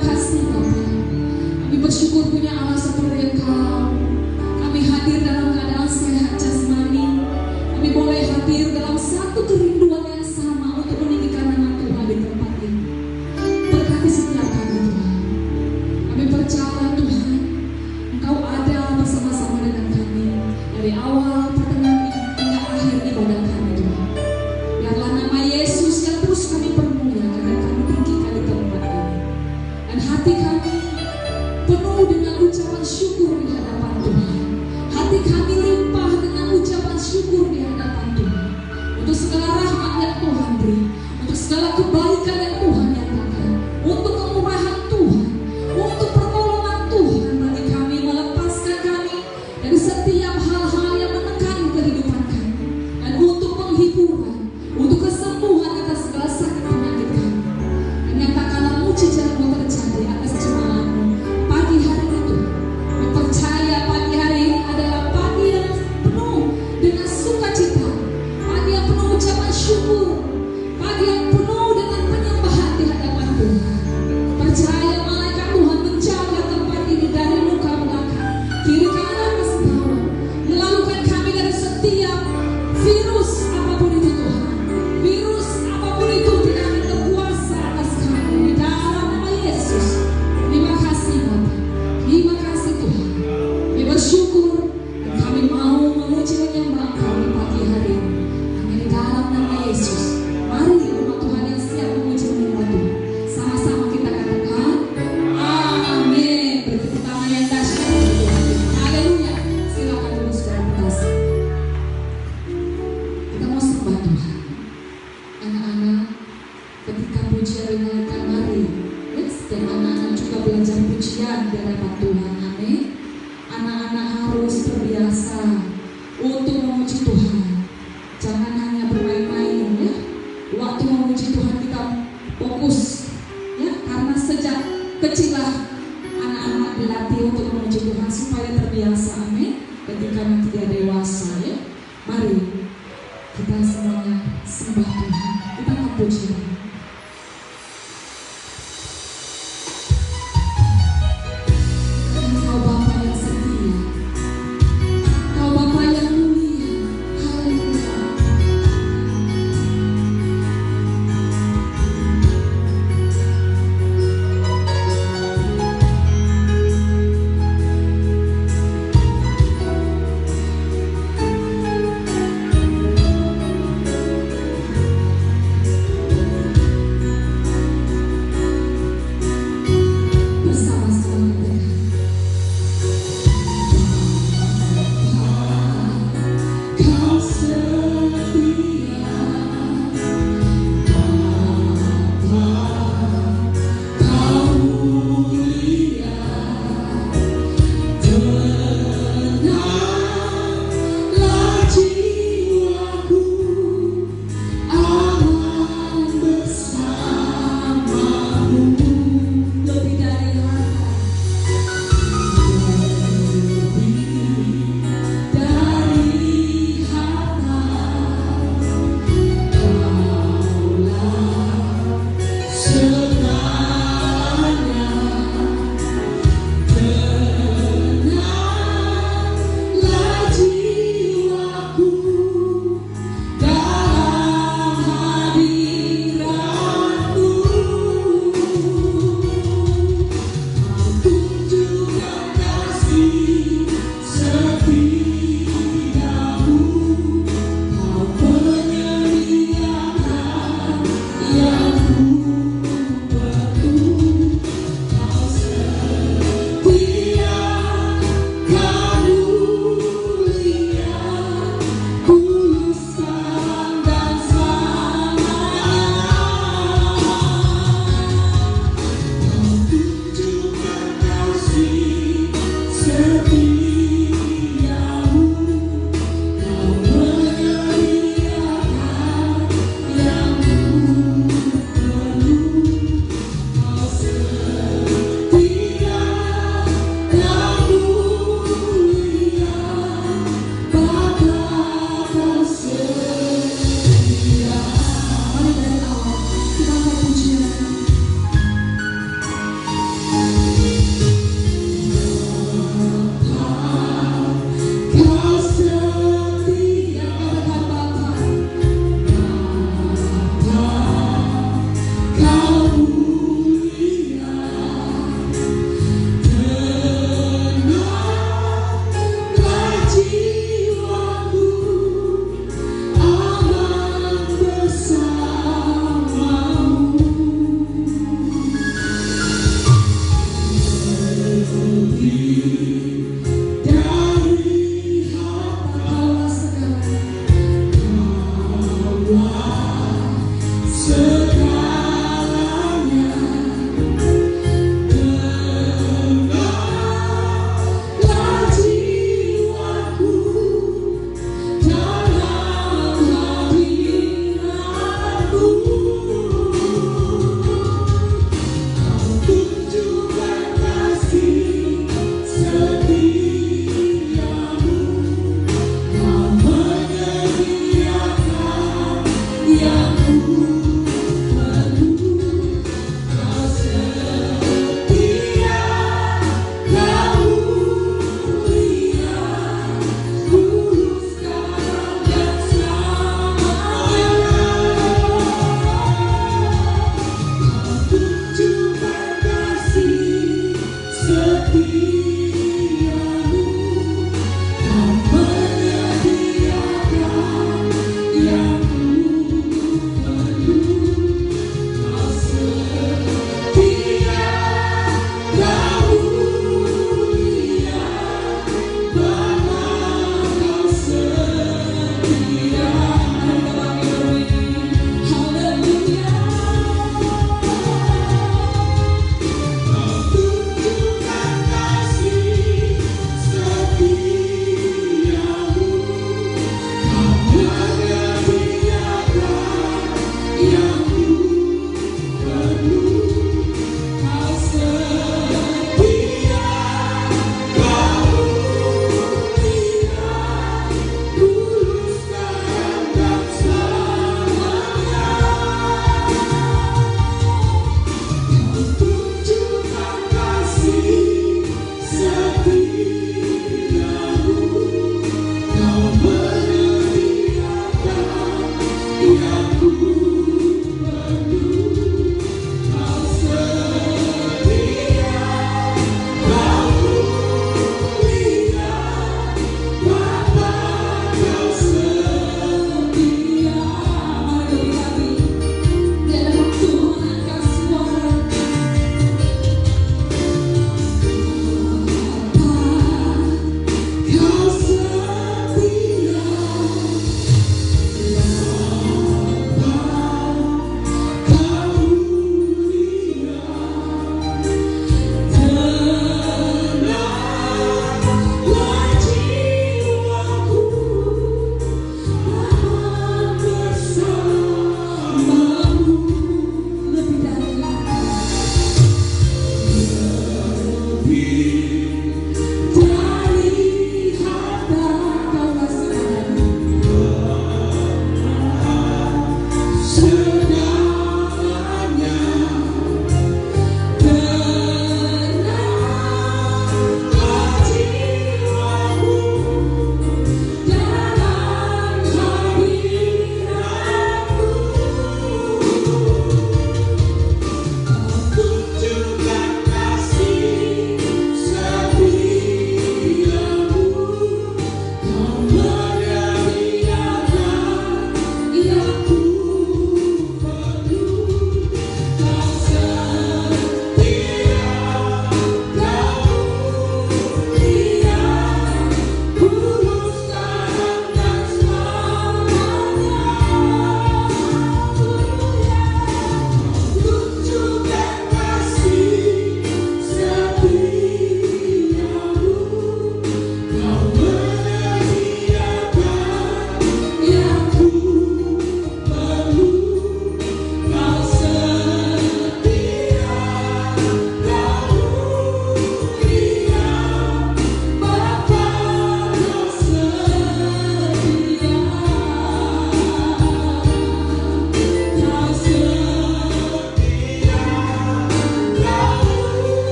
kasih Bapa. Kami bersyukur punya Allah seperti Engkau. Kami hadir dalam keadaan sehat jasmani. Kami boleh hadir dalam satu kerinduan yang sama untuk meninggikan nama Tuhan di tempat ini. Berkati setiap kami Tuhan. Kami percaya Tuhan, Engkau ada bersama-sama dengan kami dari awal, pertengahan, hingga akhir ibadah kami Tuhan. Biarlah nama Yesus yang terus kami permuliakan dan kami tinggikan di tempat ini. Dan hati kami penuh dengan ucapan syukur di hadapan Tuhan. Hati kami limpah dengan ucapan syukur di hadapan Tuhan. Untuk segala rahmat yang Tuhan beri, untuk segala kebaikan yang Tuhan nyatakan, untuk kemurahan Tuhan, untuk pertolongan Tuhan bagi kami, melepaskan kami dari setiap hal-hal yang menekan kehidupan kami, dan untuk penghiburan, untuk kesembuhan atas segala sakit penyakit kami. Dan nyatakanlah mujizat-Mu terjadi atas jemaat-Mu pagi hari itu. Kami percaya pagi hari ini adalah pagi yang penuh dengan sukacita, pagi yang penuh ucapan syukur, pagi yang penuh dengan penyembahan di hadapan Tuhan. Percaya malaikat Tuhan menjaga tempat ini dari luka belakang, kiri kanan atas bawah, melalukan kami dari setiap virus apapun itu Tuhan. Virus apapun itu tidak akan berkuasa atas kami di dalam nama Yesus. Terima kasih Bapa, terima kasih Tuhan. Kami bersyukur dan kami mau memuji menyembah Engkau di pagi hari ini. Hanya di dalam nama Yesus. Mari umat Tuhan yang siap memuji menyembah Tuhan, sama-sama kita katakan amin. Beri tepuk tangan yang dahsyat bagi Tuhan. Haleluya. Silakan dulu saudara berkasih. Kita mau sembah Tuhan. Anak-anak, ketika pujian dinaikkan, mari dan anak-anak juga belajar pujian di hadapan Tuhan. Amin. Anak-anak harus terbiasa untuk memuji Tuhan. Jangan hanya bermain-main ya. Waktu memuji Tuhan kita fokus ya, karena sejak kecillah anak-anak dilatih untuk memuji Tuhan supaya terbiasa. Amin. Ketika nanti dia dewasa ya. Mari kita semuanya sembah Tuhan. Kita akan puji Tuhan. Engkau Bapa yang setia, Engkau Bapa yang mulia. Haleluya.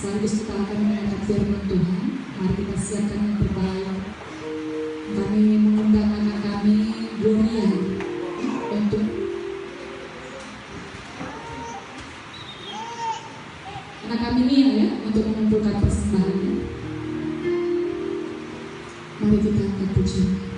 sekaligus kita akan mengangkat firman Tuhan. Mari kita siapkan yang terbaik. Kami mengundang anak kami Gloria untuk anak kami Mia ya, untuk mengumpulkan persembahannya. Mari kita angkat pujian.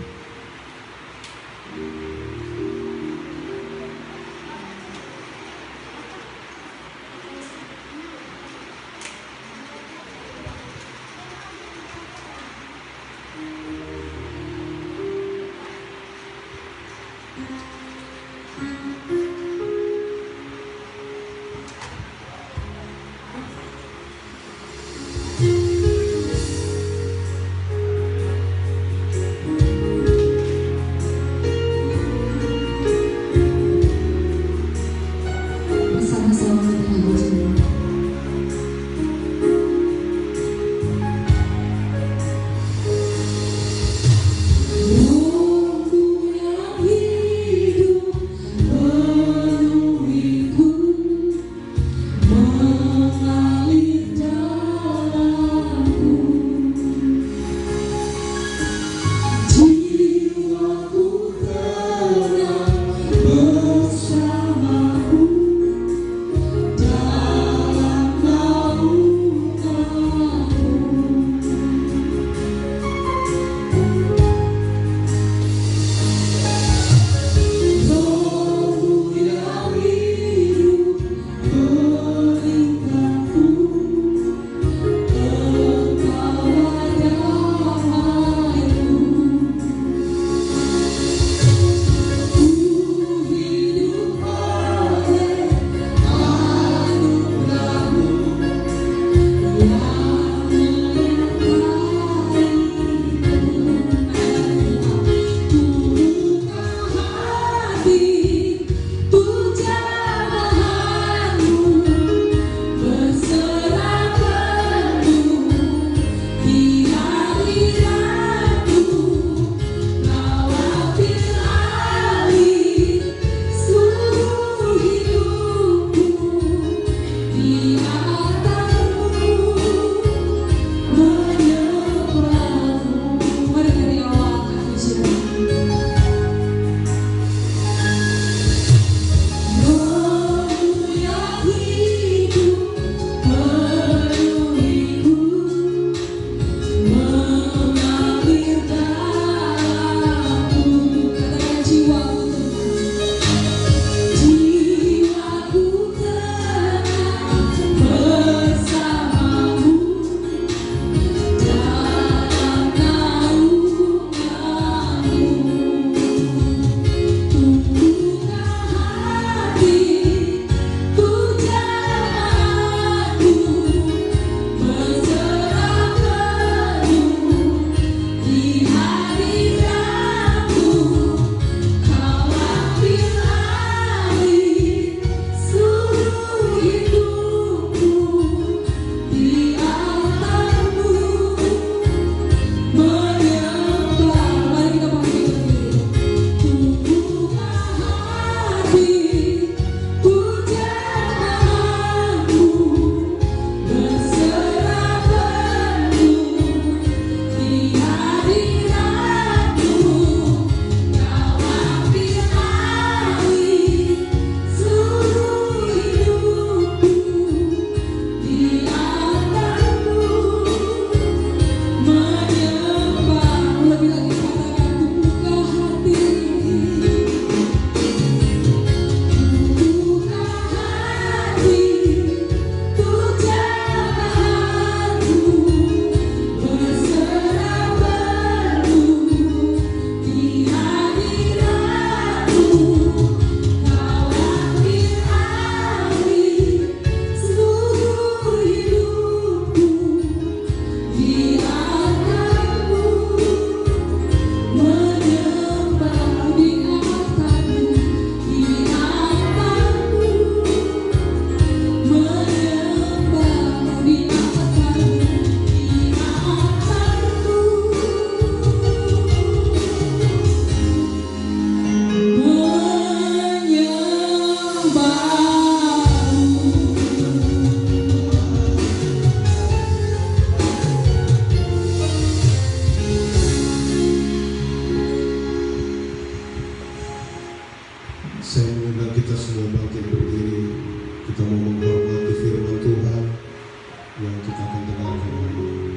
yang kita akan dengarkan hari ini.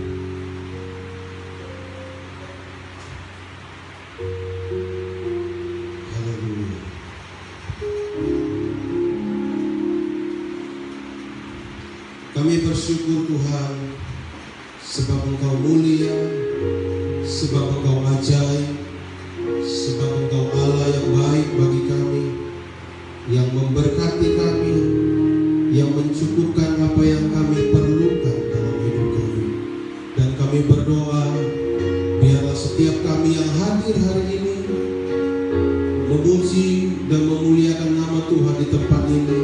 Haleluya. Kami bersyukur Tuhan, sebab Engkau mulia, sebab Engkau ajaib, sebab Engkau Allah yang baik bagi kami, yang memberkati kami, yang mencukupkan apa yang kami perlukan dalam hidup kami. Dan kami berdoa, biarlah setiap kami yang hadir hari ini memuji dan memuliakan nama Tuhan di tempat ini,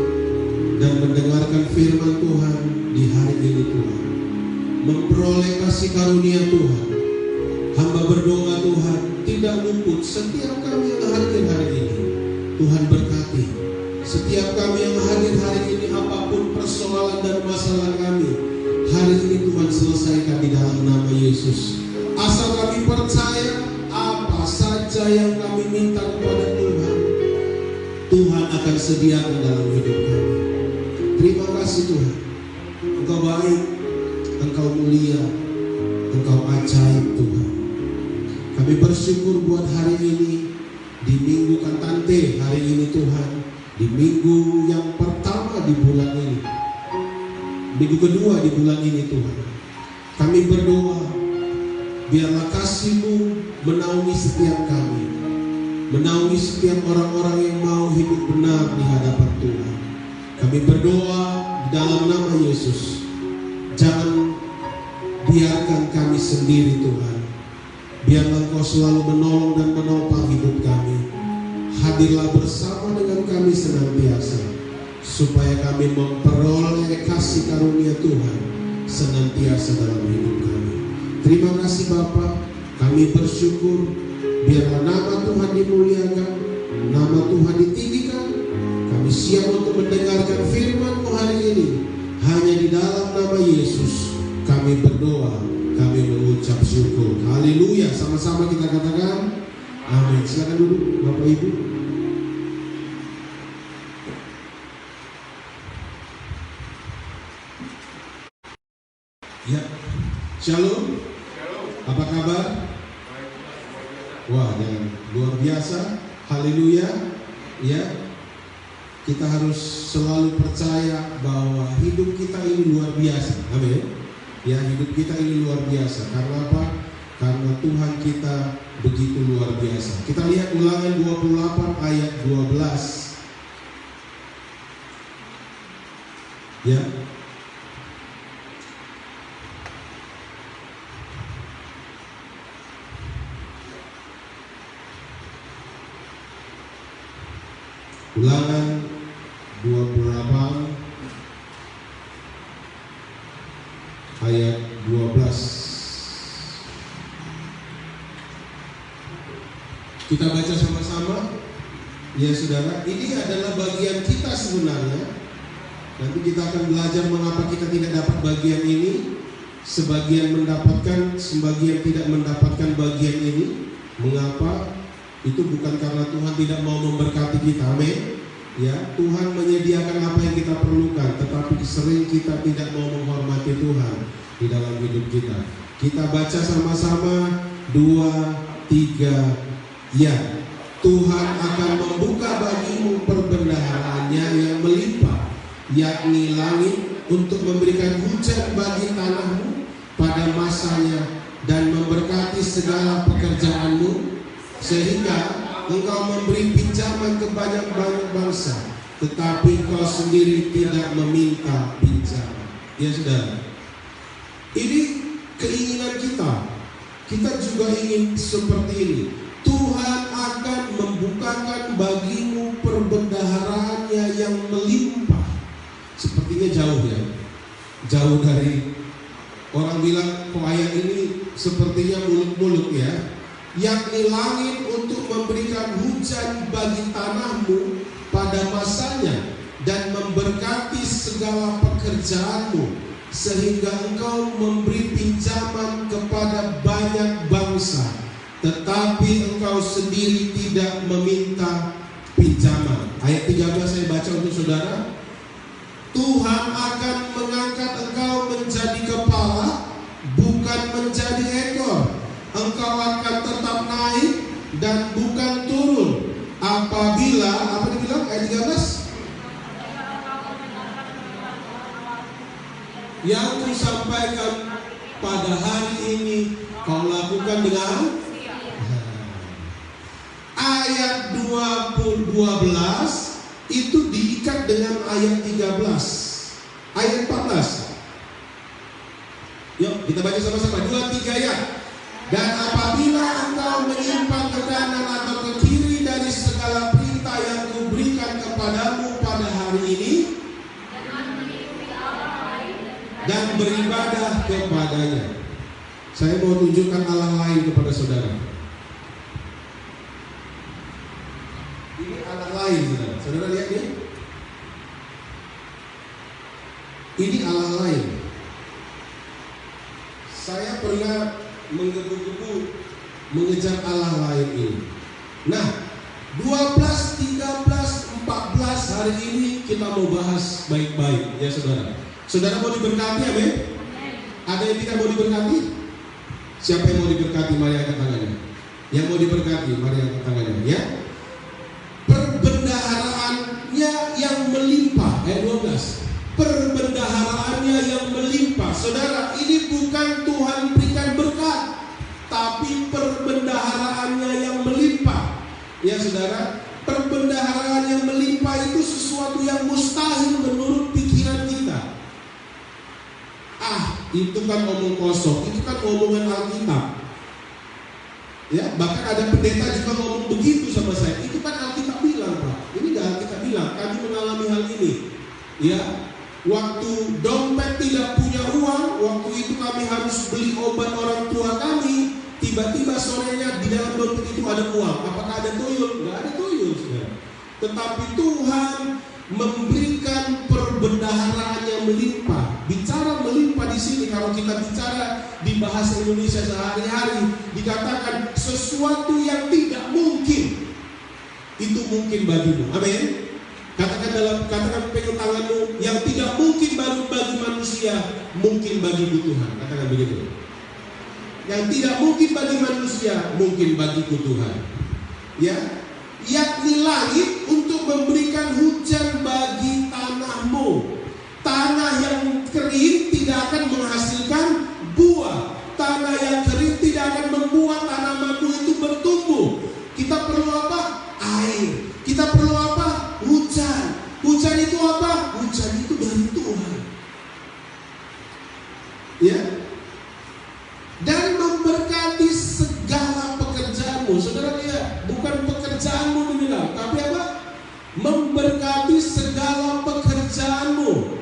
dan mendengarkan firman Tuhan di hari ini Tuhan, memperoleh kasih karunia Tuhan. Hamba berdoa Tuhan, tidak luput setiap kami yang hadir hari ini. Tuhan berkati setiap kami yang hadir hari ini, apapun persoalan dan masalah kami hari ini Tuhan selesaikan di dalam nama Yesus. Asal kami percaya, apa saja yang kami minta kepada Tuhan, Tuhan akan sediakan dalam hidup kami. Terima kasih Tuhan, Engkau baik, Engkau mulia, Engkau ajaib Tuhan. Kami bersyukur buat hari ini, di Minggu Kantante hari ini Tuhan, di minggu yang pertama di bulan ini, minggu kedua di bulan ini Tuhan. Kami berdoa, biarlah kasih-Mu menaungi setiap kami, menaungi setiap orang-orang yang mau hidup benar di hadapan Tuhan. Kami berdoa di dalam nama Yesus, jangan biarkan kami sendiri Tuhan. Biarlah Engkau selalu menolong dan menopang hidup kami. Hadirlah bersama dengan kami senantiasa, supaya kami memperoleh kasih karunia Tuhan senantiasa dalam hidup kami. Terima kasih Bapa, kami bersyukur. Biarlah nama Tuhan dimuliakan, nama Tuhan ditinggikan. Kami siap untuk mendengarkan firman-Mu hari ini. Hanya di dalam nama Yesus kami berdoa, kami mengucap syukur. Haleluya. Sama-sama kita katakan amin. Silakan duduk Bapak Ibu. Ya, shalom. Apa kabar? Wah, yang luar biasa. Haleluya. Ya, kita harus selalu percaya bahwa hidup kita ini luar biasa. Amin. Ya, hidup kita ini luar biasa. Karena apa? Karena Tuhan kita begitu luar biasa. Kita lihat Ulangan 28 ayat 12. Ya. Ulangan 28 ayat 12. Kita baca sama-sama. Ya saudara, ini adalah bagian kita sebenarnya. Nanti kita akan belajar mengapa kita tidak dapat bagian ini. Sebagian mendapatkan, sebagian tidak mendapatkan bagian ini. Mengapa? Itu bukan karena Tuhan tidak mau memberkati kita. Amin. Ya, Tuhan menyediakan apa yang kita perlukan, tetapi sering kita tidak mau menghormati Tuhan di dalam hidup kita. Kita baca sama-sama 2, 3. Ya, Tuhan akan membuka bagimu perbendaharaannya yang melimpah, yakni langit, untuk memberikan hujan bagi tanahmu pada masanya, dan memberkati segala pekerjaanmu, sehingga engkau memberi pinjaman ke banyak-banyak bangsa, tetapi engkau sendiri tidak meminta pinjaman. Ya saudara, ini keinginan kita. Kita juga ingin seperti ini. Tuhan akan membukakan bagimu perbendaharaannya yang melimpah. Sepertinya jauh ya, jauh dari orang bilang kok ayat ini sepertinya muluk-muluk ya. Yakni langit untuk memberikan hujan bagi tanahmu pada masanya, dan memberkati segala pekerjaanmu, sehingga engkau memberi pinjaman kepada banyak bangsa, tetapi engkau sendiri tidak meminta pinjaman. Ayat 13 saya baca untuk saudara. Tuhan Tuhan akan mengangkat engkau menjadi kepala, bukan menjadi ekor. Engkau akan tetap naik dan bukan turun. Apabila, apa dibilang ayat 13? Yang kusampaikan pada hari ini kau lakukan dengan ayat 12 itu diikat dengan ayat 13, ayat 14. Yuk kita baca sama-sama 2-3 ya. Dan apabila engkau menyimpang ke kanan atau ke kiri dari segala perintah yang kuberikan kepadamu pada hari ini dan beribadah kepadanya. Saya mau tunjukkan Allah lain kepada saudara. Ini Allah lain, saudara. Saudara lihat ini? Ini Allah lain. Saya pernah menggebu-gebu mengejar Allah lain ini. Nah, 12, 13, 14 hari ini kita mau bahas baik-baik ya saudara. Saudara mau diberkati, amin? Ada yang tidak mau diberkati? Siapa yang mau diberkati? Mari angkat tangannya. Yang mau diberkati, mari angkat tangannya ya. Perbendaharaannya yang melimpah, ayat 12. Perbendaharaannya yang melimpah. Saudara, ini bukan Tuhan berikan berkat, tapi perbendaharaannya yang melimpah. Ya saudara, perbendaharaan yang melimpah itu sesuatu yang mustahil menurut pikiran kita. Itu kan omong kosong, itu kan omongan Alkitab. Ya, bahkan ada pendeta juga ngomong begitu sama saya. Itu kan Alkitab bilang, Pak. Ini gak Alkitab bilang, kami mengalami hal ini. Ya, waktu dompet tidak punya uang, waktu itu kami harus beli obat orang tua kami. Tiba-tiba sorenya di dalam dompet itu ada uang. Apakah ada tuyul? Gak ada tuyul, saudara. Tetapi Tuhan memberikan perbendaharaan yang melimpah. Bicara melimpah di sini, kalau kita bicara di bahasa Indonesia sehari-hari, dikatakan sesuatu yang tidak mungkin itu mungkin bagimu. Amin. Katakan pegang tanganmu, yang tidak mungkin baru bagi manusia mungkin bagimu Tuhan. Katakan begitu. Yang tidak mungkin bagi manusia mungkin bagiku Tuhan. Ya, yakni langit untuk memberikan hujan bagi tanahmu. Tanah yang kering tidak akan menghasilkan buah. Tanah yang kering tidak akan membuat tanamanmu itu bertumbuh. Kita perlu apa? Air. Kita perlu apa? Hujan. Hujan itu apa? Hujan itu dari Tuhan. Ya. Dan memberkati segala pekerjaanmu. Saudara lihat, bukan pekerjaanmu dibilang, tapi apa? Memberkati segala pekerjaanmu,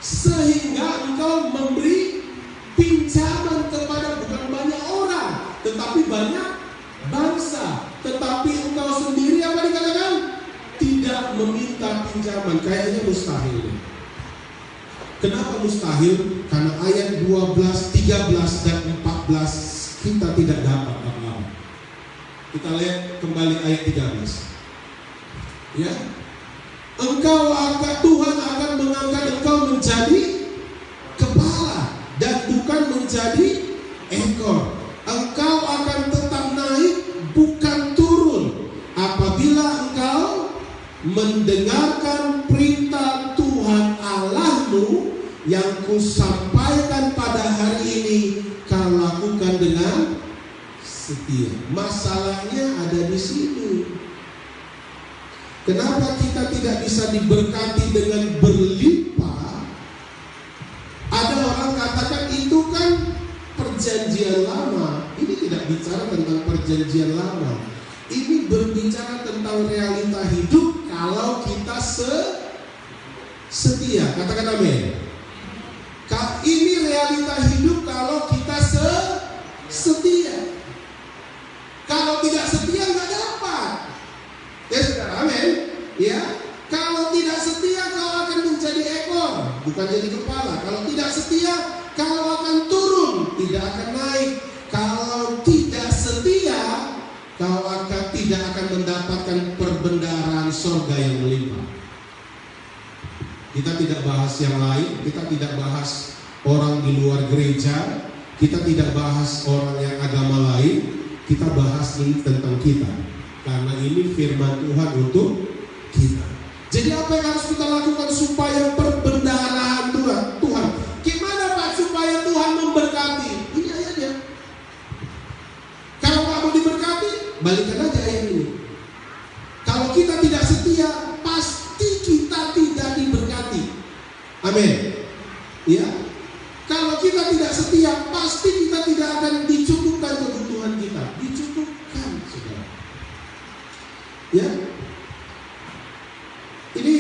sehingga engkau memberi pinjaman kepada bukan banyak orang, tetapi banyak bangsa. Tetapi engkau sendiri apa dikatakan? Tidak meminta pinjaman. Kayaknya mustahil. Kenapa mustahil? Karena ayat 12, 13, dan 14 kita tidak dapat apa-apa. Kita lihat kembali ayat 13. Ya, Tuhan akan mengangkat engkau menjadi kepala dan bukan menjadi ekor. Engkau akan tetap naik, bukan turun. Apabila engkau mendengarkan perintah Tuhan Allahmu yang kusampaikan pada hari ini, kau lakukan dengan setia. Masalahnya ada di sini. Kenapa kita tidak bisa diberkati dengan berlimpah? Ada orang katakan itu kan perjanjian lama. Ini tidak bicara tentang perjanjian lama. Ini berbicara tentang realita hidup kalau kita setia. Katakan amin. Ini realita hidup kalau kita setia. Kalau tidak setia nggak dapat. Ya saudara, amin. Ya, kalau tidak setia kau akan menjadi ekor, bukan jadi kepala. Kalau tidak setia kau akan turun, tidak akan naik. Kalau tidak setia kau tidak akan mendapatkan perbendaharaan sorga yang melimpah. Kita tidak bahas bahas yang lain, kita tidak bahas orang di luar gereja, kita tidak bahas orang yang agama lain, kita bahas ini tentang kita. Karena ini firman Tuhan untuk kita. Jadi apa yang harus kita lakukan supaya perbendaharaan Tuhan? Gimana Pak supaya Tuhan memberkati? Ini ayatnya. Kalau kamu diberkati, balikkan aja ayat ini. Kalau kita tidak setia, pasti kita tidak diberkati. Amin. Ya. Kalau kita tidak setia, pasti kita tidak akan dicukupkan kebutuhan kita. Dicukupkan, saudara. Ya. Ini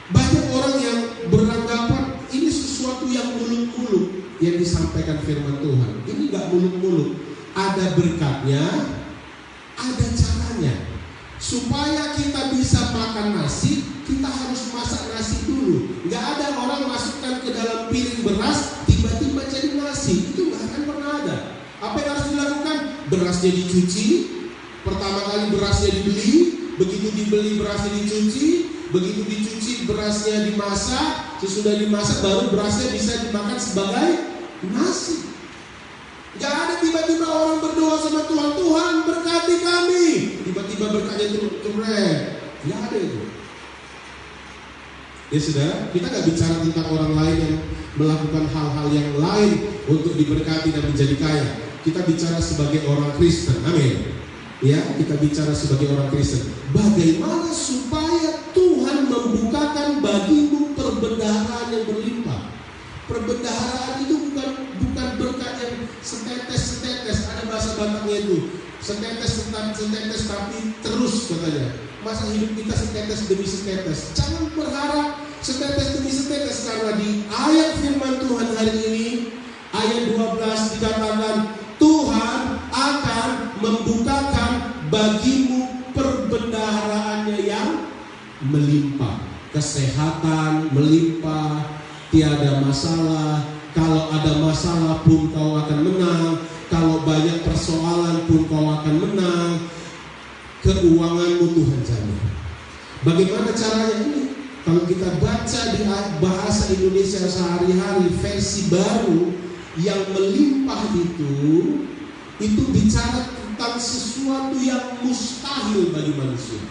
banyak orang yang beranggapan ini sesuatu yang muluk-muluk yang disampaikan firman Tuhan. Ini gak muluk-muluk. Ada berkatnya, ada caranya. Supaya kita bisa makan nasi, kita harus masak nasi dulu. Gak ada orang masukkan ke dalam piring beras, tiba-tiba jadi nasi. Itu gak akan pernah ada. Apa yang harus dilakukan? Berasnya dicuci. Pertama kali berasnya dibeli. Begitu dibeli berasnya dicuci. Begitu dicuci berasnya dimasak. Sesudah dimasak baru berasnya bisa dimakan sebagai nasi. Gak ada tiba-tiba orang berdoa sama Tuhan, Tuhan berkati kami, tiba-tiba berkatnya turun. Gak ada itu. Ya saudara, kita gak bicara tentang orang lain yang melakukan hal-hal yang lain untuk diberkati dan menjadi kaya. Kita bicara sebagai orang Kristen, amin. Ya, kita bicara sebagai orang Kristen. Bagaimana supaya Tuhan membukakan bagimu perbendaharaan yang berlimpah? Perbendaharaan itu bukan berkat yang setetes. Ada bahasa Bataknya itu, setetes tapi terus katanya. Masa hidup kita setetes demi setetes? Jangan berharap setetes demi setetes, karena di ayat firman Tuhan hari ini, ayat 12 dikatakan Tuhan akan membukakan bagimu perbendaharaannya yang melimpah. Kesehatan melimpah, tiada masalah. Kalau ada masalah pun kau akan menang. Kalau banyak persoalan pun kau akan menang. Keuanganmu Tuhan jamin. Bagaimana caranya ini? Kalau kita baca di bahasa Indonesia sehari-hari versi baru, yang melimpah itu bicara tentang sesuatu yang mustahil bagi manusia.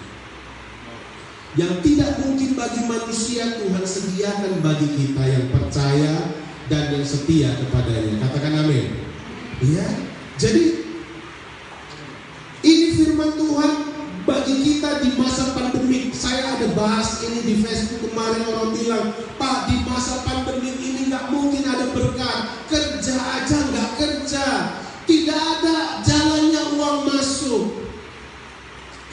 Yang tidak mungkin bagi manusia, Tuhan sediakan bagi kita yang percaya dan yang setia kepadanya. Katakan amin. Ya. Jadi ini firman Tuhan bagi kita di masa pandemik. Saya ada bahas ini di Facebook kemarin, orang bilang, Pak, di masa pandemik ini gak mungkin ada berkat. Kerja aja gak kerja, tidak ada jalannya uang masuk.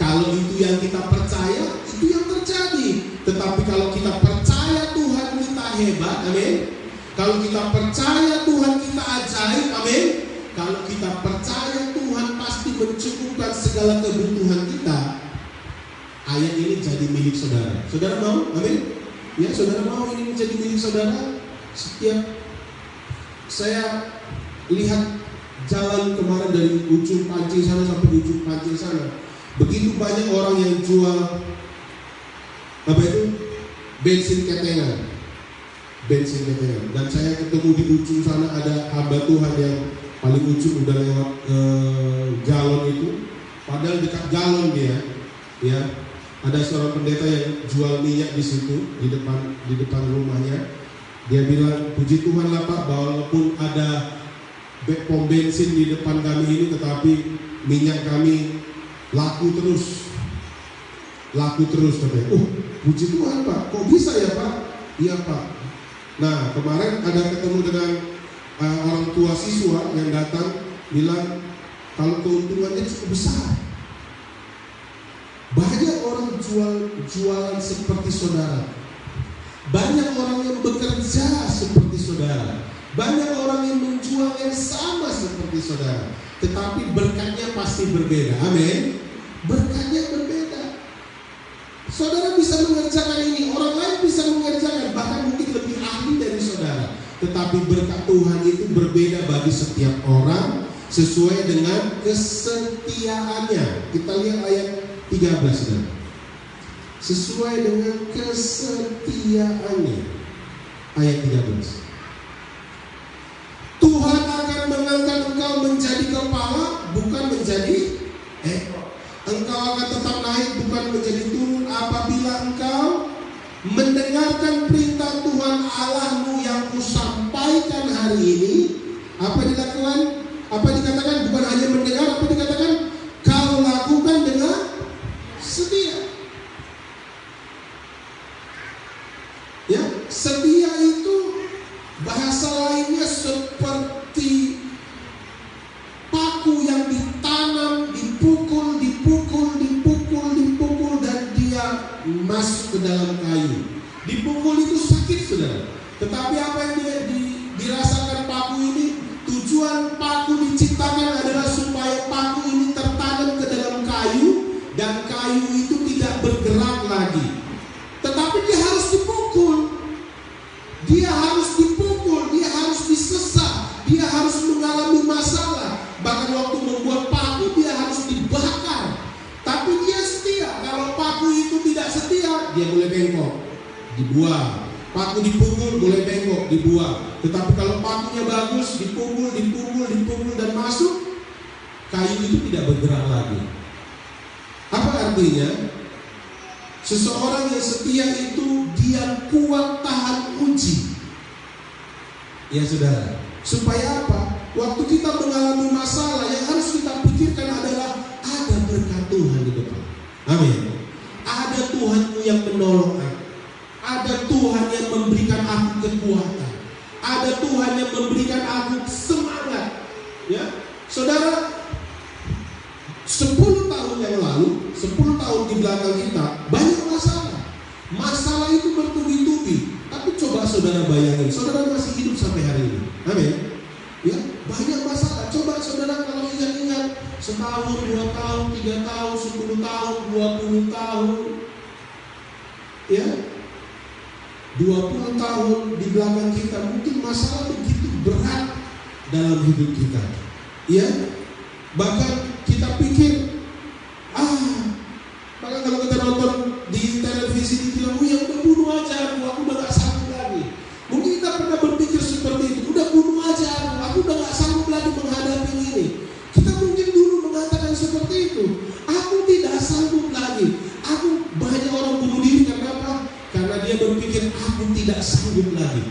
Kalau itu yang kita percaya, itu yang terjadi. Tetapi kalau kita percaya Tuhan kita hebat, amin. Kalau kita percaya Tuhan kita ajaib, amin. Kalau kita percaya Tuhan pasti mencukupkan segala kebutuhan kita, ayat ini jadi milik saudara. Saudara mau? Amin. Ya, saudara mau ini menjadi milik saudara? Setiap saya lihat jalan kemarin dari ujung pancing sana sampai ujung pancing sana, begitu banyak orang yang jual bensin ketengan. Dan saya ketemu di ujung sana ada hamba Tuhan yang paling ujung udah lewat galon itu, padahal dekat galon dia, ya ada seorang pendeta yang jual minyak di situ di depan rumahnya. Dia bilang, puji Tuhan lah Pak, walaupun ada pom bensin di depan kami ini, tetapi minyak kami laku terus katanya. Puji Tuhan Pak, kok bisa ya Pak? Iya Pak. Nah kemarin ada ketemu dengan orang tua siswa yang datang, bilang kalau keuntungannya cukup besar. Banyak orang jualan seperti saudara. Banyak orang yang bekerja seperti saudara. Banyak orang yang menjual yang sama seperti saudara. Tetapi berkatnya pasti berbeda. Amin. Berkatnya berbeda. Saudara bisa mengerjakan ini, orang lain bisa mengerjakan, bahkan mungkin lebih ahli dari saudara. Tetapi berkat Tuhan itu berbeda bagi setiap orang sesuai dengan kesetiaannya. Kita lihat ayat 13. Sesuai dengan kesetiaannya. ayat 13. Tuhan akan mengangkat engkau menjadi kepala, bukan menjadi ekor. Engkau akan tetap naik, bukan menjadi turun, apabila engkau mendengarkan perintah Tuhan Allahmu yang kusampaikan hari ini. Apa dilakukan? Apa dikatakan? Bukan hanya mendengar, apa dikatakan? Kau lakukan dengan setia. Ya, setia itu bahasa lainnya seperti paku yang ditanam, dipukul dan dia masuk ke dalam kayu. Dipukul itu sakit, saudara. Tetapi apa yang dirasakan paku ini, tujuan paku diciptakan adalah supaya paku ini tertanam ke dalam kayu dan kayu itu tidak bergerak lagi. Tetapi dia harus dipukul. Dia harus disesat, dia harus mengalami masalah. Bahkan waktu membuat paku dia harus dibakar. Tapi dia setia. Kalau paku itu tidak setia, dia boleh bengkok, dibuang. Paku dipukul boleh bengkok, dibuang. Tetapi kalau pakunya bagus, dipukul dan masuk, kayu itu tidak bergerak lagi. Apa artinya? Seseorang yang setia itu dia kuat tahan uji. Ya saudara, supaya apa? Waktu kita mengalami masalah, yang harus kita pikirkan adalah ada berkat Tuhan di depan. Amin. Ada Tuhanmu yang menolong aku. Ada Tuhan yang memberikan aku kekuatan. Ada Tuhan yang memberikan aku semangat. Ya, saudara, 10 tahun yang lalu, 10 tahun di belakang kita, banyak masalah. Masalah itu bertubi-tubi. Tapi coba saudara bayangin, saudara masih hidup sampai hari ini. Amin. Ya, banyak masalah. Coba saudara kalau ingat-ingat, setahun, 2 tahun, 3 tahun, 10 tahun, 20 tahun. Ya, 20 tahun di belakang kita, mungkin masalah begitu berat dalam hidup kita. Ya, bahkan kita pikir, bahkan kalau kita nonton di televisi dibilang, ya udah bunuh aja aku udah gak sanggup lagi. Mungkin kita pernah berpikir seperti itu, udah bunuh aja aku udah gak sanggup lagi menghadapi ini. Kita mungkin dulu mengatakan seperti itu, aku tidak sanggup lagi. Banyak orang bunuh diri karena apa? Karena dia berpikir aku tidak sanggup lagi.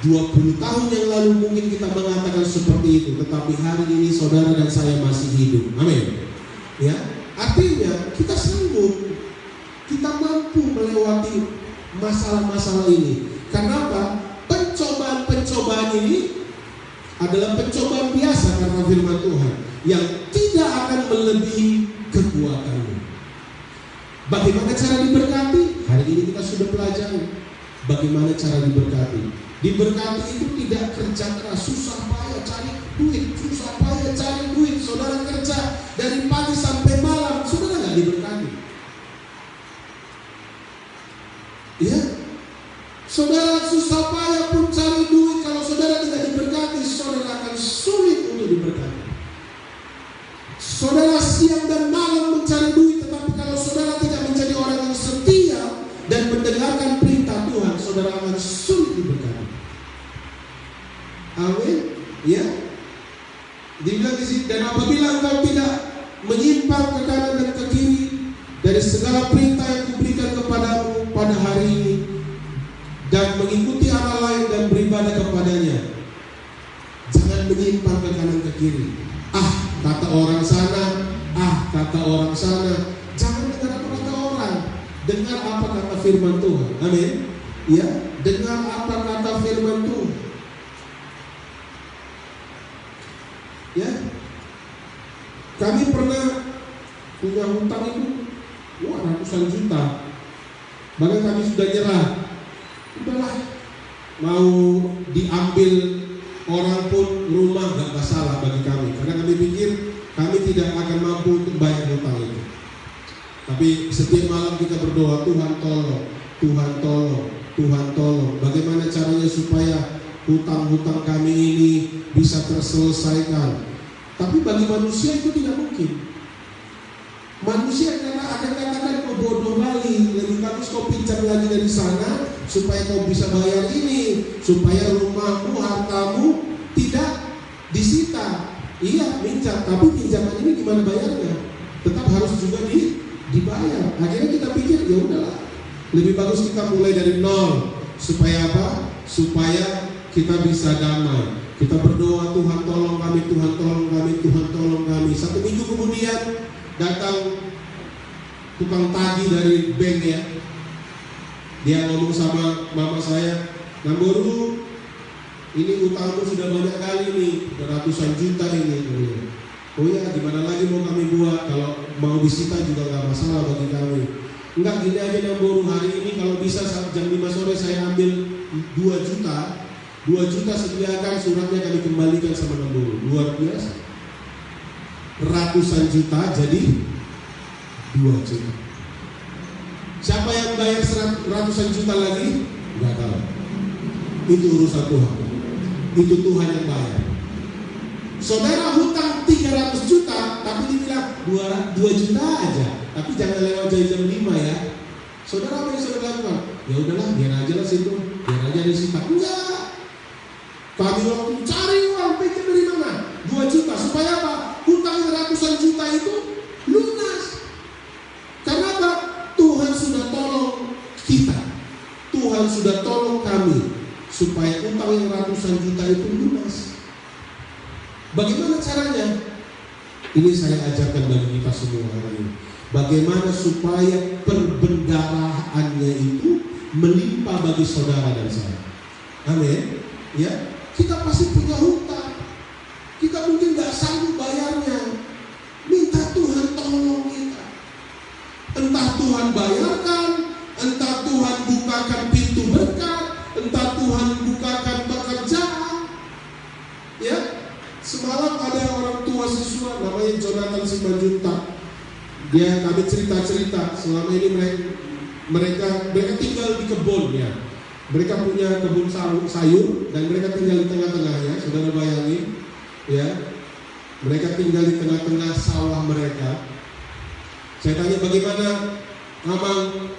20 tahun yang lalu mungkin kita mengatakan seperti itu, tetapi hari ini saudara dan saya masih hidup. Amin. Ya, artinya kita sanggup, kita mampu melewati masalah-masalah ini. Kenapa? Pencobaan ini adalah pencobaan biasa karena firman Tuhan yang tidak akan melebihi kekuatanmu. Bagaimana cara diberkati? Hari ini kita sudah pelajari bagaimana cara diberkati. Diberkati itu tidak kerja keras, susah payah cari duit, saudara kerja dari pagi sampai malam, saudara nggak diberkati. Ya, saudara susah payah pun cari duit, kalau saudara tidak diberkati, saudara akan sulit untuk diberkati. Saudara siang dan malam mencari duit, tetapi kalau saudara tidak menjadi orang yang setia dan mendengarkan perintah Tuhan, saudara akan sulit diberkati. Amin. Ya. Dibilang di sini, dan apabila engkau tidak menyimpang ke kanan dan ke kiri dari segala perintah yang kuberikan kepadamu pada hari ini, dan mengikuti Allah lain dan beribadah kepadanya, jangan menyimpang ke kanan ke kiri. Kata orang sana, jangan dengar apa kata orang, dengar apa kata firman Tuhan. Amin. Ya, dengar apa kata firman Tuhan. Ya, kami pernah punya hutang itu ratusan juta. Bahkan kami sudah nyerah. Udahlah, mau diambil orang pun rumah gak masalah bagi kami, karena kami pikir kami tidak akan mampu untuk bayar hutang itu. Tapi setiap malam kita berdoa, Tuhan tolong, Tuhan tolong, Tuhan tolong. Bagaimana caranya supaya hutang-hutang kami ini bisa terselesaikan? Tapi bagi manusia itu tidak mungkin. Manusia karena akan katakan, bodoh kali, lebih bagus kau pinjam lagi dari sana supaya kau bisa bayar ini, supaya rumahmu, hartamu tidak disita. Iya, minjam, tapi pinjaman ini gimana bayarnya? Tetap harus juga dibayar. Akhirnya kita pikir, ya udahlah, lebih bagus kita mulai dari nol. Supaya apa? Supaya kita bisa damai. Kita berdoa, Tuhan tolong kami, Tuhan tolong kami, Tuhan tolong kami. 1 minggu kemudian datang tukang tagih dari bank ya. Dia ngomong sama mama saya, Namboru, ini utangmu sudah banyak kali nih, ratusan juta ini. Oh ya, gimana lagi mau kami buat? Kalau mau disita juga gak masalah bagi kami. Enggak, gini aja Namboru, hari ini kalau bisa jam 5 sore saya ambil 2 juta. 2 juta sediakan, suratnya kami kembalikan sama Namboru. Luar biasa. Ratusan juta jadi 2 juta. Siapa yang bayar ratusan juta lagi? Enggak tahu. Itu urusan Tuhan. Itu Tuhan yang bayar. Saudara hutang 300 juta, tapi dibilang 2 juta aja. Tapi jangan lewat jam 5 ya. Saudara apa yang saudara lakukan? Ya udahlah, biar aja lah situ, biar aja disita. Enggak. Kami waktu cari uang, pikir dari mana? 2 juta, supaya apa? Hutang ratusan juta itu lunas. Karena apa? Tuhan sudah tolong kita. Tuhan sudah tolong kami supaya utang yang ratusan juta itu lunas. Bagaimana caranya? Ini saya ajarkan bagi kita semua hari ini. Bagaimana supaya perbendaharaannya itu melimpah bagi saudara dan saya. Amin. Ya, kita pasti punya hutang. Kita mungkin gak sanggup bayarnya. Minta Tuhan tolong kita. Entah Tuhan bayarkan, entah Tuhan bukakan pintu berkat, entah Tuhan bukakan pekerjaan. Ya, semalam ada orang tua siswa namanya Jonathan Simanjuntak. Kami cerita-cerita selama ini mereka tinggal di kebun ya. Mereka punya kebun sayur dan mereka tinggal di tengah-tengahnya. Saudara bayangin ya, mereka tinggal di tengah-tengah sawah mereka. Saya tanya bagaimana Abang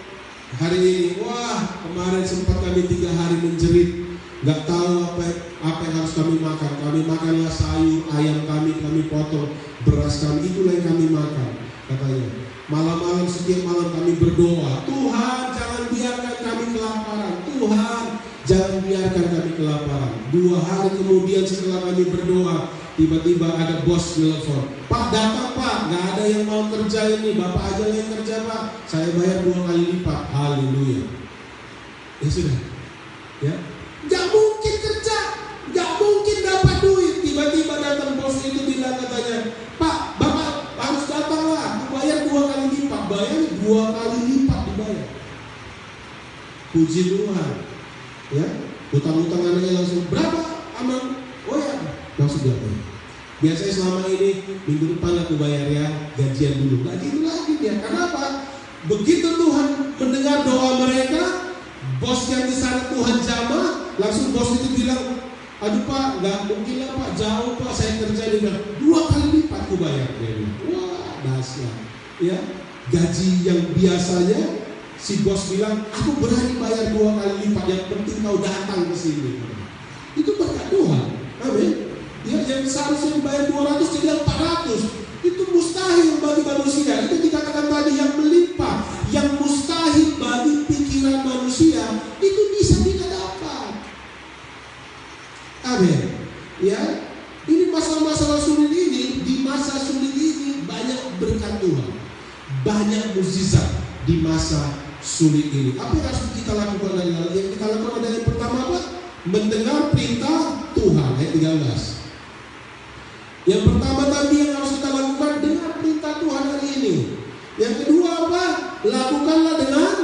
hari ini? Wah, kemarin sempat kami 3 hari menjerit, gak tahu apa yang harus kami makan. Kami makanlah sayur, ayam kami potong, beras kami, itulah yang kami makan. Katanya, malam-malam setiap malam kami berdoa, Tuhan jangan biarkan kami kelaparan, Tuhan jangan biarkan kami kelaparan. 2 hari kemudian setelah kami berdoa, tiba-tiba ada bos telepon, Pak datang Pak, gak ada yang mau kerja ini, Bapak aja yang kerja Pak, saya bayar 2 kali lipat. Haleluya. Ya sudah, ya, gak mungkin kerja, gak mungkin dapat duit. Tiba-tiba datang bos itu bilang katanya, Pak, Bapak harus datanglah, aku bayar 2 kali lipat. Bayar 2 kali lipat dibayar. Puji Tuhan. Ya, hutang-hutang anaknya langsung berapa Amang? Oh ya, langsung dibayar. Biasanya selama ini minggu depan aku bayar ya, gajian dulu. Gak gitu lagi dia. Kenapa? Begitu Tuhan mendengar doa mereka, bos yang di sana Tuhan jamah, langsung bos itu bilang, aduh Pak, nggak mungkin lah Pak, jauh Pak, saya kerja di bilang 2 kali lipat aku bayar. Dia bilang, wah dahsyat. Ya, gaji yang biasanya si bos bilang, aku berani bayar 2 kali lipat, yang penting kau datang ke sini. Itu berkat Tuhan. Amin. Ya, yang seharusnya dibayar 200 jadi 400. Itu mustahil bagi manusia. Itu dikatakan tadi yang melimpah, yang mustahil bagi pikiran manusia, itu bisa kita dapat. Amin. Ya, ini masalah-masalah sulit ini, di masa sulit ini banyak berkat Tuhan, banyak mukjizat di masa sulit ini. Apa yang harus kita lakukan? Yang kita lakukan adalah yang pertama apa? Mendengar perintah Tuhan. Ayat 13. Yang pertama tadi yang harus kita lakukan, dengar perintah Tuhan hari ini. Yang kedua apa? Lakukanlah dengan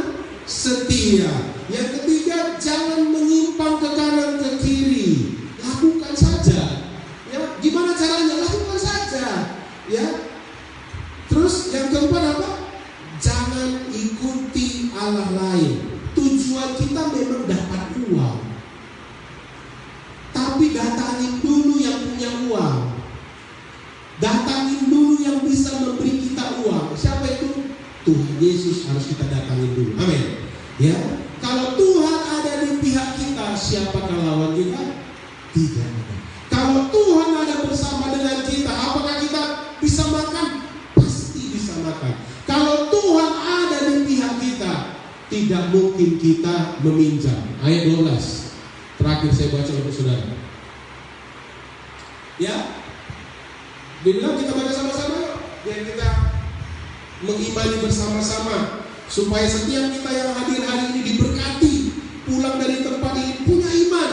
setia. Yang ketiga, jangan menyimpang ke kanan ke kiri. Lakukan saja. Ya, gimana caranya? Lakukan saja. Ya. Terus yang keempat apa? Jangan ikuti Allah lain. Tujuan kita memang dapat uang, tapi datangin dulu yang punya uang. Datangin dulu yang bisa memberi kita uang. Siapa itu? Tuhan Yesus harus kita datangin dulu. Amin. Ya, kalau Tuhan ada tidak mungkin kita meminjam. Ayat 12 terakhir saya baca untuk saudara. Ya, dibilang kita baca sama-sama, biar kita mengimani bersama-sama, supaya setiap kita yang hadir hari ini diberkati, pulang dari tempat ini punya iman,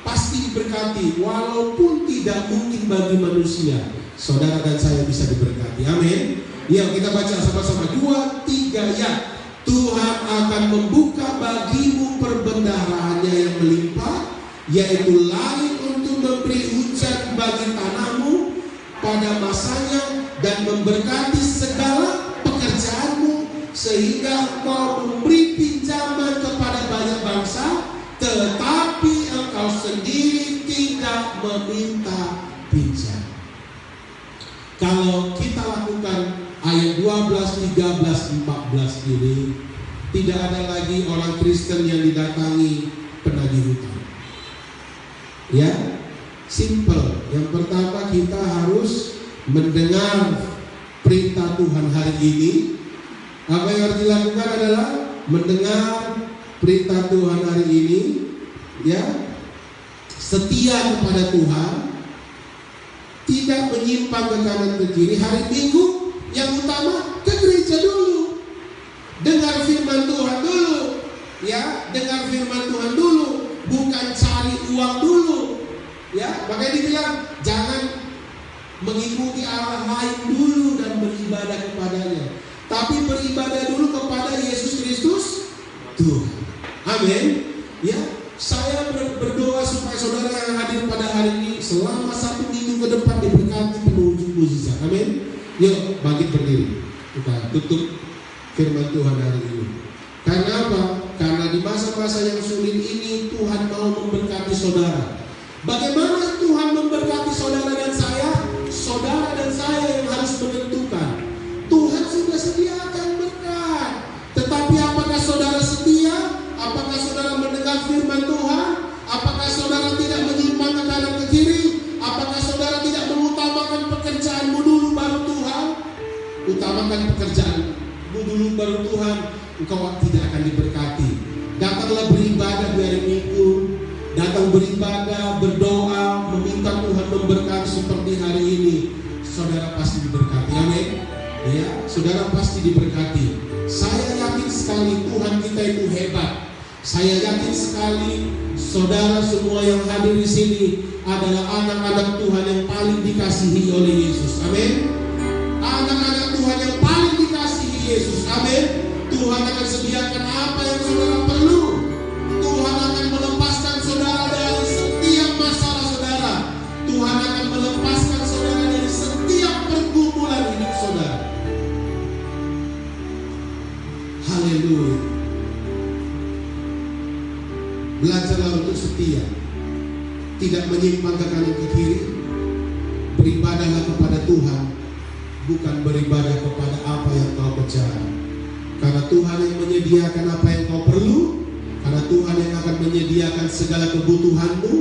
pasti diberkati, walaupun tidak mungkin bagi manusia. Saudara dan saya bisa diberkati, amin. Ya, kita baca sama-sama 2, 3 ya. Tuhan akan membuka bagimu perbendaharaannya yang melimpah, yaitu langit untuk memberi hujan bagi tanahmu pada masanya, dan memberkati segala pekerjaanmu, sehingga engkau memberi pinjaman kepada banyak bangsa, tetapi engkau sendiri tidak meminta pinjam. Kalau kita lakukan ayat 12, 13, 14 ini, tidak ada lagi orang Kristen yang didatangi penagih hutang. Ya, simple. Yang pertama, kita harus mendengar perintah Tuhan hari ini. Apa yang harus dilakukan adalah mendengar perintah Tuhan hari ini, ya, setia kepada Tuhan, tidak menyimpang ke kanan ke kiri. Hari Minggu yang utama ke gereja dulu, dengar firman Tuhan dulu, ya, dengar firman Tuhan dulu, bukan cari uang dulu, ya. Makanya dibilang jangan mengikuti arah lain dulu dan beribadah kepadanya, tapi beribadah dulu kepada Yesus Kristus Tuhan. Amin. Ya, saya berdoa supaya saudara yang hadir pada hari ini selama 1 minggu ke depan diberkati penuh mujizat. Amin. Yuk, bangkit berdiri. Kita tutup firman Tuhan hari ini. Karena apa? Karena di masa-masa yang sulit ini Tuhan mau memberkati saudara. Bagaimana Tuhan memberkati saudara dan saya? Saudara dan saya yang harus menentukan. Tuhan sudah sediakan berkat, tetapi apakah saudara setia? Apakah saudara mendengar firman Tuhan? Apakah saudara tidak menyimpang ke kanan ke kiri? Apakah saudara tidak mengutamakan pekerjaanmu dulu baru Tuhan? Utamakan pekerjaanmu dulu baru Tuhan, engkau tidak akan diberkati. Datanglah beribadah di hari Minggu, datang beribadah, berdoa, meminta Tuhan memberkati seperti hari ini. Saudara pasti diberkati, amin. Ya, saudara pasti diberkati. Saya yakin sekali Tuhan kita itu hebat. Saya yakin sekali saudara semua yang hadir di sini adalah anak-anak Tuhan yang paling dikasihi oleh Yesus. Amin. Anak-anak Tuhan yang paling dikasihi Yesus. Amin. Tuhan akan sediakan apa yang saudara perlu. Tuhan akan melepaskan saudara dari setiap masalah saudara. Tuhan akan melepaskan saudara dari setiap pergumulan hidup saudara. Haleluya. Belajarlah untuk setia, tidak menyimpang ke kanan ke kiri. Beribadahlah kepada Tuhan, bukan beribadah kepada apa yang kau kejar. Karena Tuhan yang menyediakan apa yang kau perlu, karena Tuhan yang akan menyediakan segala kebutuhanmu.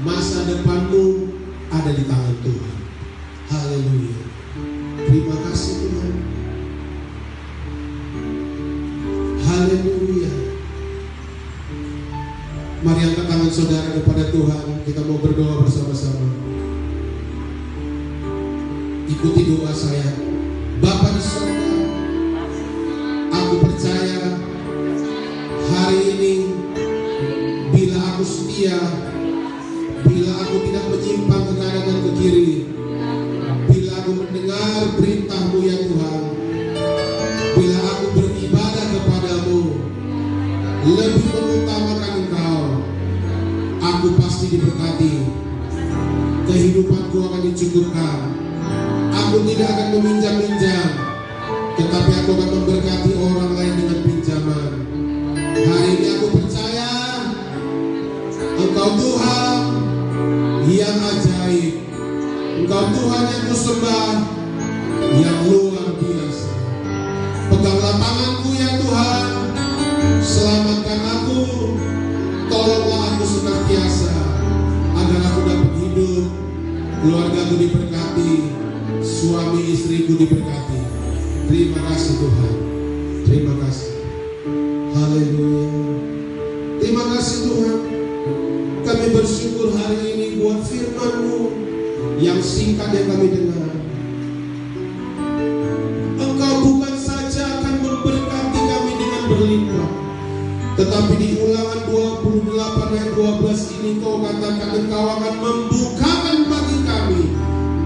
Masa depanmu ada di tangan Tuhan. Haleluya. Terima kasih Tuhan. Haleluya. Mari angkat tangan saudara kepada Tuhan. Kita mau berdoa bersama-sama. Ikuti doa saya. Bapa di surga, aku percaya hari ini bila aku setia, bila aku tidak menyimpang ke kanan dan ke kiri, bila aku mendengar perintah-Mu ya Tuhan, bila aku beribadah kepadamu, lebih mengutamakan Engkau, aku pasti diberkati. Kehidupanku akan dicukupkan. Aku tidak akan meminjam-minjam, tetapi aku akan memberkati orang lain dengan pinjaman. Hari ini aku percaya Engkau Tuhan yang ajaib. Engkau Tuhan yang kusembah, yang luar biasa. Peganglah tanganku ya Tuhan, selamatkan aku, tolonglah aku senantiasa, agar aku dapat hidup, keluargaku diberkati, suami istriku diberkati. Terima kasih Tuhan, terima kasih. Haleluya. Terima kasih Tuhan. Kami bersyukur hari ini buat firman-Mu yang singkat yang kami dengar. Engkau bukan saja akan memberkati kami dengan berlimpah, tetapi di Ulangan 28 ayat 12 ini Kau katakan Engkau akan membukakan bagi kami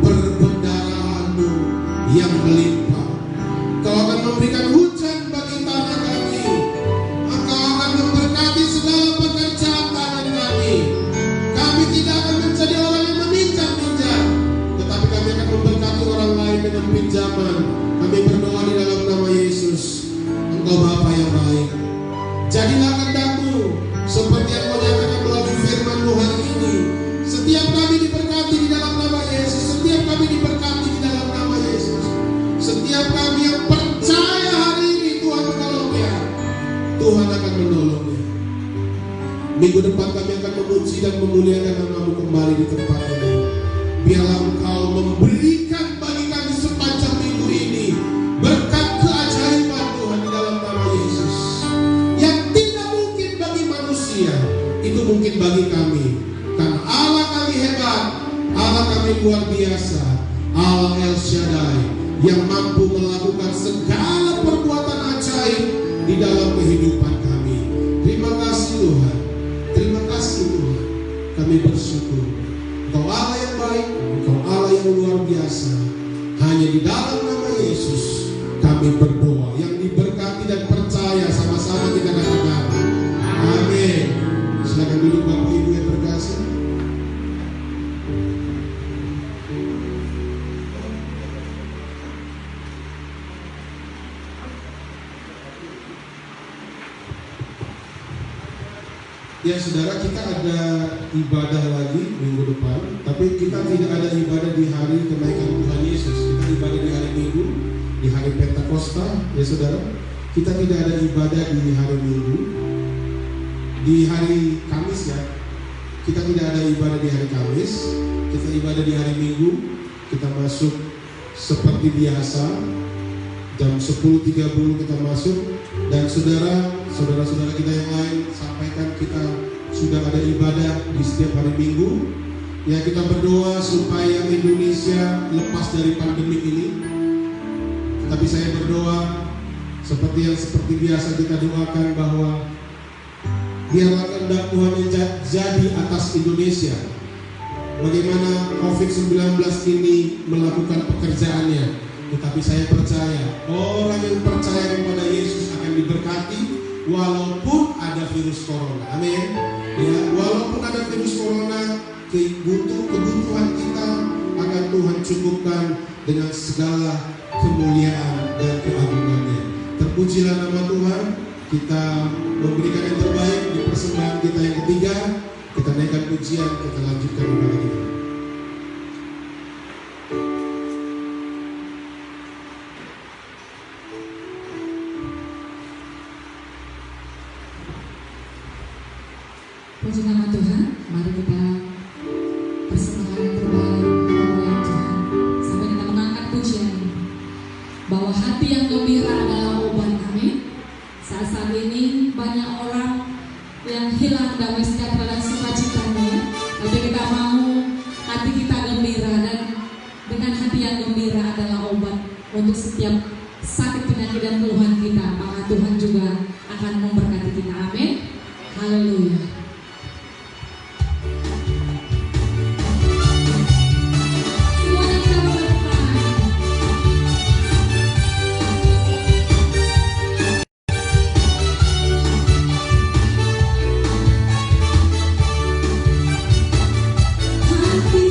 perbendaharaanmu yang melimpah. Kau akan memberikan hujan bagi tanah kami. Engkau akan memberkati segala pekerjaan tangan kami. Kami tidak akan menjadi orang yang meminjam-minjam, tetapi kami akan memberkati orang lain dengan pinjaman. Kami berdoa di dalam nama Yesus. Engkau Bapa yang baik. Jadilah kehendak-Mu seperti yang Kau nyatakan melalui firman-Mu hari ini. Setiap kami diberkati di dalam nama Yesus. Setiap kami diberkati di dalam nama Yesus. Setiap kami yang percaya hari ini Tuhan menolongnya, Tuhan akan menolongnya. Minggu depan kami akan memuji dan memuliakan nama-Mu kembali di tempat ini. Biarlah Engkau memberikan bagi kami sepanjang minggu ini berkat keajaiban Tuhan di dalam nama Yesus. Yang tidak mungkin bagi manusia, itu mungkin bagi kami. Karena Allah kami hebat, Allah kami luar biasa, Allah El Shaddai yang mampu melakukan segala perbuatan ajaib di dalam kehidupan kami. Terima kasih Tuhan. Terima kasih Tuhan. Kami bersyukur. Engkau Allah yang baik, Engkau Allah yang luar biasa. Hanya di dalam nama Yesus kami berdoa. Yang diberkati dan percaya sama-sama kita katakan amin. Silakan duduk Bapak Ibu yang terkasih. Ya saudara, kita ada ibadah lagi minggu depan, tapi kita tidak ada ibadah di hari kenaikan Tuhan Yesus. Kita ibadah di hari Minggu, di hari Pentakosta, ya saudara. Kita tidak ada ibadah di hari Minggu, di hari Kamis ya. Kita tidak ada ibadah di hari Kamis, kita ibadah di hari Minggu. Kita masuk seperti biasa, jam 10.30 kita masuk. Dan saudara-saudara kita yang lain sampaikan kita sudah ada ibadah di setiap hari Minggu. Ya, kita berdoa supaya Indonesia lepas dari pandemi ini. Tapi saya berdoa seperti biasa kita doakan bahwa biarlah kehendak Tuhan yang jadi atas Indonesia. Bagaimana COVID-19 ini melakukan pekerjaannya. Tetapi saya percaya orang yang percaya kepada Yesus akan diberkati walaupun ada virus corona. Amin. Ya, walaupun ada virus corona, kebutuhan kita akan Tuhan cukupkan dengan segala kemuliaan dan keagungannya. Terpujilah nama Tuhan. Kita memberikan yang terbaik di persembahan kita yang ketiga. Kita naikkan pujian, kita lanjutkan ibadah kita. Puji nama Tuhan, mari kita persembahkan yang terbaik kepada Tuhan. Sampai kita mengangkat pujian ini, bahwa hati yang gembira adalah obat. Amin. Saat ini banyak orang yang hilang damai sejahtera dan sukacitanya, tapi kita mau hati kita gembira, dan dengan hati yang gembira adalah obat untuk setiap sakit penyakit dan keluhan kita. Maka Tuhan juga akan memberkati kita. Amin. Haleluya. Seperti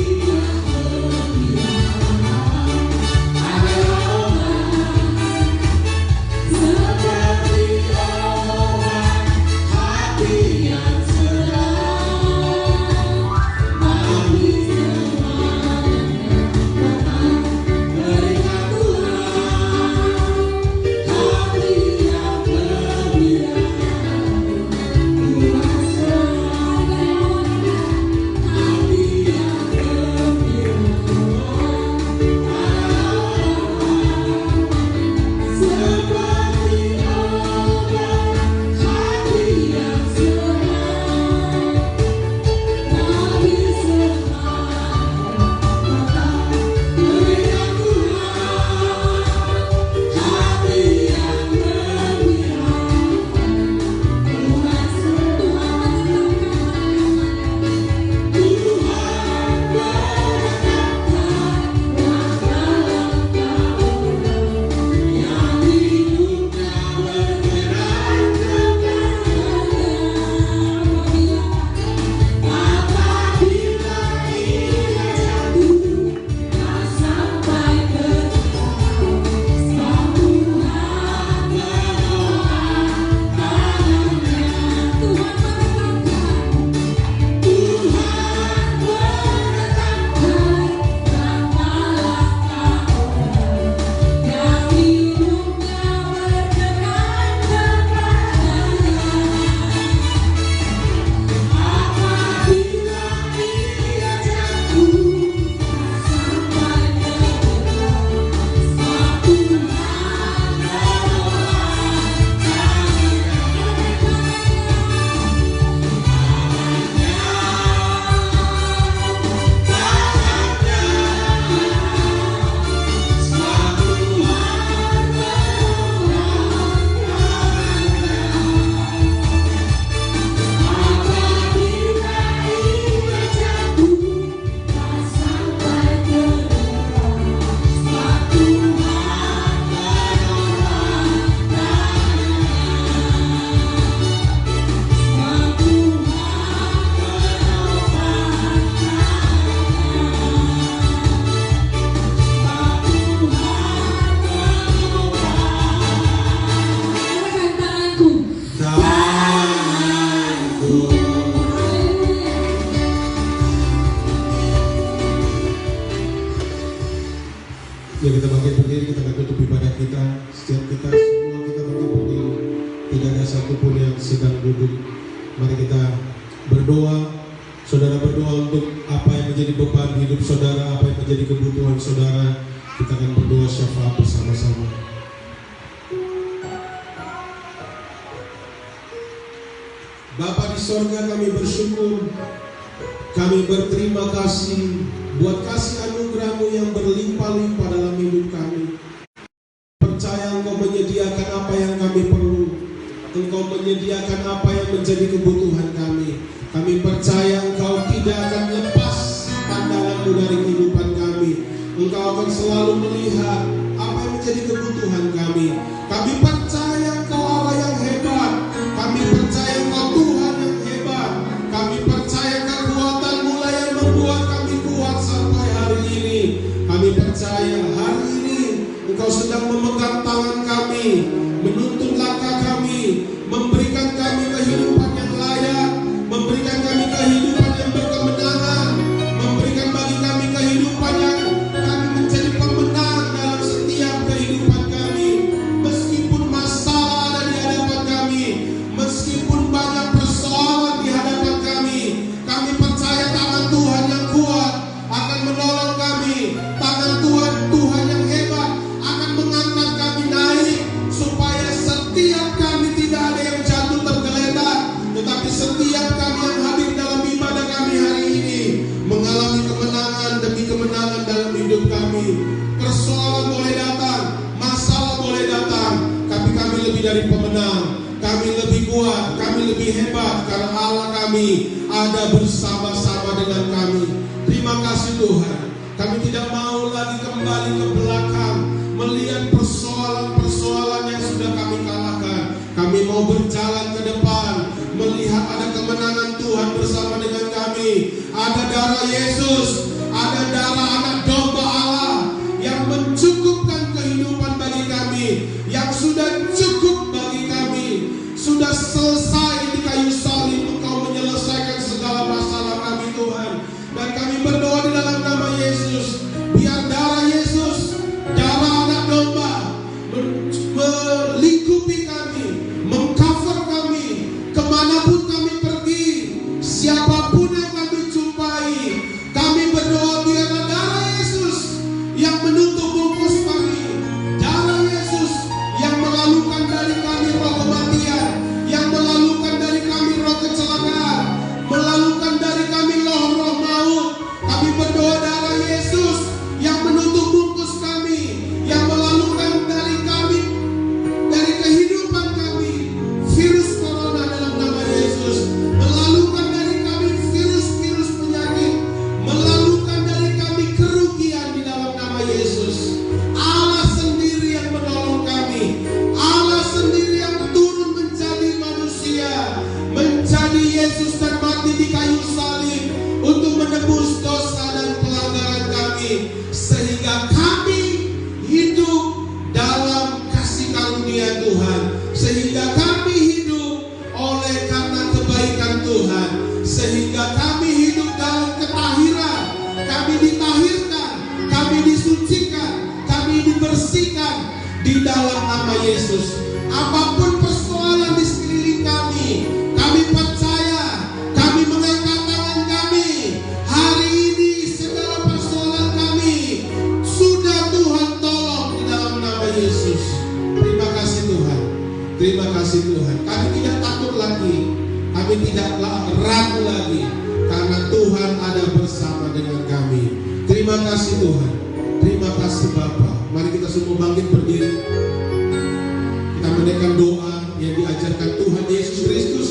Ya, kita bangkit berdiri, kita akan tutup ibadah kita. Setiap kita, semua kita bangkit berdiri. Tidak ada satupun yang sedang duduk. Mari kita berdoa. Saudara berdoa untuk apa yang menjadi beban hidup saudara, apa yang menjadi kebutuhan saudara. Kita akan berdoa syafaat bersama-sama. Bapa di sorga, kami bersyukur, kami berterima kasih buat kasih anugerah-Mu yang berlimpah-limpah dalam hidup kami. Percaya Engkau menyediakan apa yang kami perlu, Engkau menyediakan apa yang menjadi kebutuhan kami. Kami percaya Engkau tidak akan lepas pandangan-Mu dari kehidupan kami. Engkau akan selalu melihat apa yang menjadi kebutuhan kami. Kami percaya Engkau Allah yang hebat. Kami percaya Engkau Tuhan yang hebat. Kami percaya kekuatan-Mu lah yang membuat kami kuat sampai hari ini. Kami percaya hari ini Engkau sedang memegang tangan kami, menuntun langkah kami, memberikan kami kehidupan yang layak, memberikan kami kehidupan yang berkemenangan, memberikan bagi kami kehidupan yang kami menjadi pemenang dalam setiap kehidupan kami. Meskipun masalah ada di hadapan kami, meskipun banyak persoalan di hadapan kami, kami percaya tangan Tuhan yang kuat akan menolong kami. Tangan Tuhan yang hebat akan mengangkat kami naik, supaya setiap kami tidak ada yang jatuh tergeletak, tetapi setiap kami yang hadir dalam ibadah kami hari ini mengalami kemenangan demi kemenangan dalam hidup kami. Persoalan boleh datang, masalah boleh datang, tapi kami lebih dari pemenang. Kami lebih kuat, kami lebih hebat, karena Allah kami ada bersama-sama dengan kami. Terima kasih Tuhan. Kami tidak mau lagi kembali ke belakang melihat persoalan-persoalan yang sudah kami kalahkan. Kami mau berjalan ke depan, melihat ada kemenangan Tuhan bersama dengan kami. Ada darah Yesus, ada darah anak domba Allah yang mencukupkan kehidupan bagi kami, yang sudah cukup bagi kami, sudah selesai di kayu salib. Engkau menyelesaikan segala masalah kami Tuhan. Dan kami berdoa di dalam nama Yesus, biar darah Yesus, darah anak domba melingkupi kami, mengcover kami, kemanapun kami pergi, siapapun yang kami jumpai. Kami berdoa biarlah darah Yesus yang menutup bungkus kami, darah Yesus yang melalukan dari kami roh kematian, yang melalukan dari kami roh kecelakaan, melalukan dari kami roh maut. Kami berdoa darah Yesus yang menutup bungkus kami, yang melalukan dari kami, dari kehidupan kami, virus corona dalam nama Yesus, melalukan dari kami virus-virus penyakit, melalukan dari kami kerugian di dalam nama Yesus. Allah sendiri yang menolong kami, Allah sendiri yang turun menjadi manusia, menjadi Yesus dan mati di kayu salib untuk menebus dosa dan pelanggaran kami, sehingga kami hidup dalam kasih karunia Tuhan, sehingga kami hidup oleh karena kebaikan Tuhan, sehingga kami hidup dalam ketahiran. Kami ditahirkan, kami disucikan, kami dibersihkan di dalam nama Yesus. Apapun persoalan di sekeliling kami, kami percaya, kami mengangkat tangan kami. Hari ini segala persoalan kami sudah Tuhan tolong di dalam nama Yesus. Terima kasih Tuhan. Terima kasih Tuhan. Kami tidak takut lagi, kami tidak ragu lagi, karena Tuhan ada bersama dengan kami. Terima kasih Tuhan. Terima kasih Bapa. Mari kita semua bangkit berdiri. Kita menaikkan doa yang diajarkan Tuhan Yesus Kristus.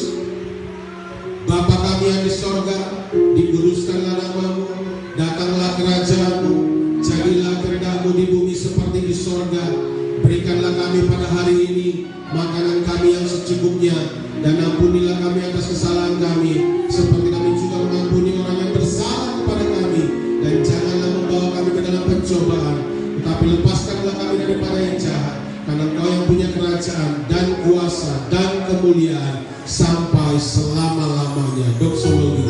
Bapa kami yang di sorga, dikuduskanlah nama-Mu, datanglah kerajaan-Mu, jadilah kehendak-Mu di bumi seperti di sorga. Berikanlah kami pada hari ini makanan kami yang secukupnya, dan ampunilah kami atas kesalahan kami, seperti kami juga mengampuni orang yang bersalah kepada kami. Dan janganlah membawa kami ke dalam pencobaan, tetapi lepaskanlah kami daripada yang jahat, karena Engkau yang punya kerajaan dan kuasa dan kemuliaan sampai selama-lamanya. Doksologi.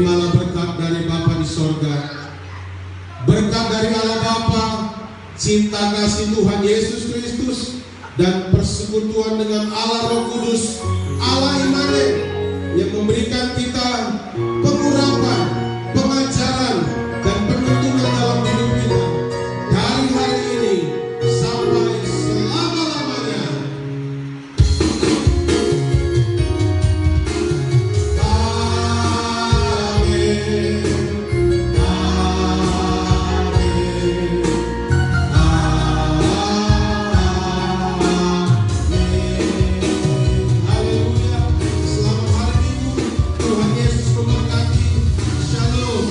terimalah berkat dari Bapa di sorga, berkat dari Allah Bapa, cinta kasih Tuhan Yesus Kristus, dan persekutuan dengan Allah Roh Kudus, Allah Immanuel, yang memberikan kita pengurapan, pengajaran, dan penuntunan dalam hidup kita dari hari ini sampai selama-lamanya. Amin. Haleluya. Selamat hari Minggu. Tuhan Yesus memberkati. Shalom.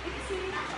Itu sini.